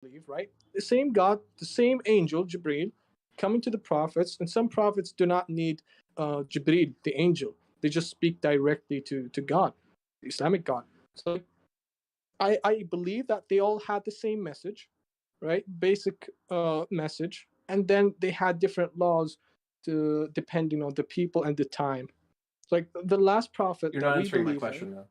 believe, right? The same God, the same angel, Jibreel, coming to the prophets, and some prophets do not need Jibreel, the angel. They just speak directly to God, the Islamic God. So I believe that they all had the same message, right? Basic message, and then they had different laws to depending on the people and the time. Like the last prophet You're that not we answering my believe question, in. though.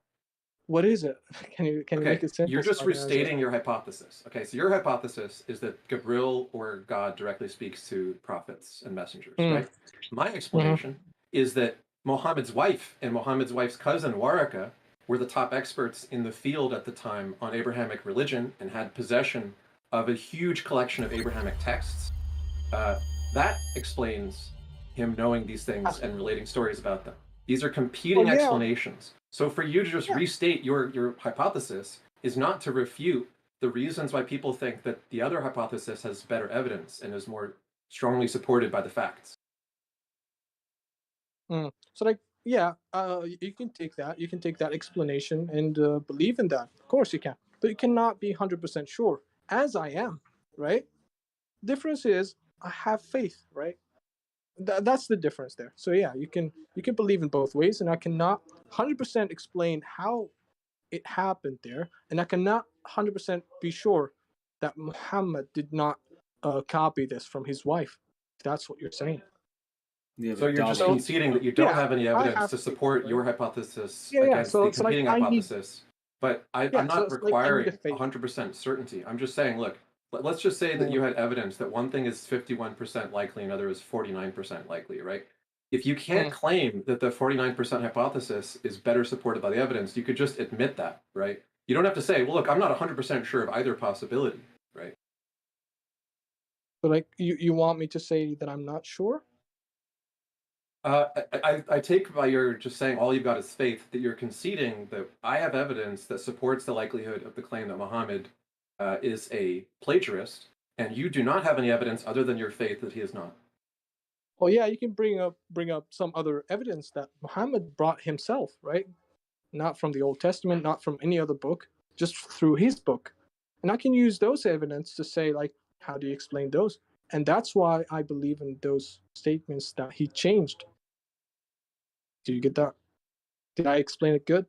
Can you make it simple? You're just so I can answer restating that? your hypothesis. Okay, so your hypothesis is that Gabriel or God directly speaks to prophets and messengers, Mm. right? My Mhm. explanation is that Muhammad's wife and Muhammad's wife's cousin, Waraka, were the top experts in the field at the time on Abrahamic religion and had possession of a huge collection of Abrahamic texts. That explains him knowing these things and relating stories about them. These are Oh competing yeah, explanations. So for you to just yeah. restate your hypothesis is not to refute the reasons why people think that the other hypothesis has better evidence and is more strongly supported by the facts. So like yeah, you can take that. You can take that explanation and believe in that. Of course you can, but you cannot be 100% sure, as I am, right? Difference is I have faith, right? That's the difference there. So yeah, you can believe in both ways, and I cannot 100% explain how it happened there, and I cannot 100% be sure that Muhammad did not copy this from his wife. That's what you're saying. Yeah, So you're just So conceding that you don't yeah, have any I evidence have to faith, support right? your hypothesis Yeah. against the So like competing I need hypothesis. But I'm yeah. So not it's like I need a requiring faith. 100% certainty. I'm just saying, look, let's just say that Mm. you had evidence that one thing is 51% likely and another is 49% likely, right? If you can't Mm. claim that the 49% hypothesis is better supported by the evidence, you could just admit that, right? You don't have to say, well, look, I'm not 100% sure of either possibility, right? So like you want me to say that I'm not sure? I take by your just saying all you've got is faith that you're conceding that I have evidence that supports the likelihood of the claim that Muhammad is a plagiarist, and you do not have any evidence other than your faith that he is not. Well, yeah, you can bring up some other evidence that Muhammad brought himself, right? Not from the Old Testament, not from any other book, just through his book. And I can use those evidence to say, like, how do you explain those? And that's why I believe in those statements that he changed. Do you get that? Did I explain it good?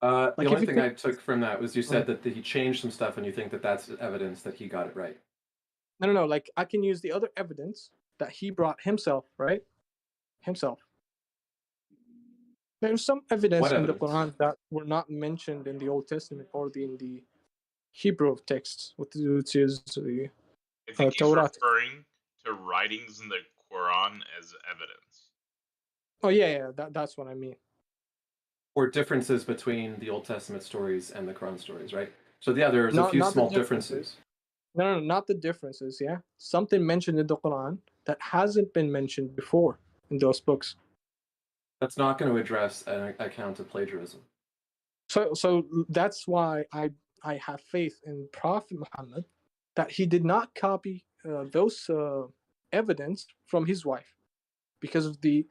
The Like, if only you thing take, I took from that was you said that he changed some stuff, and you think that that's evidence that he got it right. no, like, I can use the other evidence that he brought himself, right? Himself. There's some evidence What in the evidence? Quran that were not mentioned in the Old Testament or in the Hebrew texts, which is the I think he's Torah. referring to writings in the Quran as evidence. Oh yeah, that's what I mean. Or differences between the Old Testament stories and the Quran stories, right? So yeah, there's a Not few not the small differences. differences. No, not the differences. Yeah, something mentioned in the Quran that hasn't been mentioned before in those books. That's not going to address an account of plagiarism. So that's why I have faith in Prophet Muhammad that he did not copy those evidence from his wife, because of the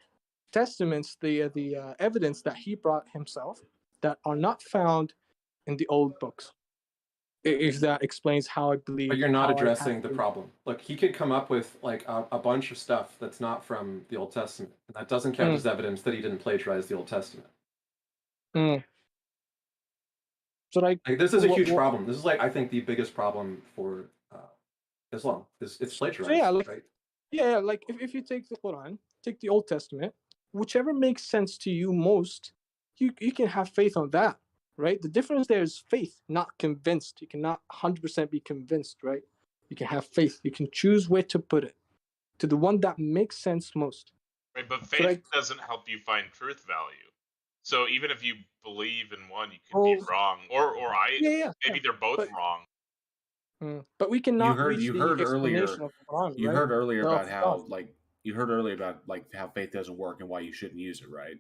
testaments, the evidence that he brought himself that are not found in the old books. If that explains how I But believe, you're not how I have addressing the faith. problem. Look, he could come up with like a bunch of stuff that's not from the Old Testament. And that doesn't count Mm, as evidence that he didn't plagiarize the Old Testament. mm. So like, Like, this is a huge what? problem. This is like, I think, the biggest problem for Islam. It's So yeah, plagiarized, like right? yeah, like if you take the Quran, take the Old Testament, whichever makes sense to you most, you can have faith on that, right? The difference there is faith, not convinced. You cannot 100% be convinced, right? You can have faith. You can choose where to put it to the one that makes sense most. Right, but So faith like, doesn't help you find truth value. So even if you believe in one, you could be oh wrong, or yeah, maybe they're both but wrong. but we You cannot heard reach you the heard explanation earlier of the Quran, you right? heard earlier Of about how God. you heard earlier about like how faith doesn't work and why you shouldn't use it, right?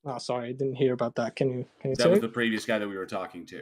Oh, sorry, I didn't hear about that. Can you That say was it? the previous guy that we were talking to.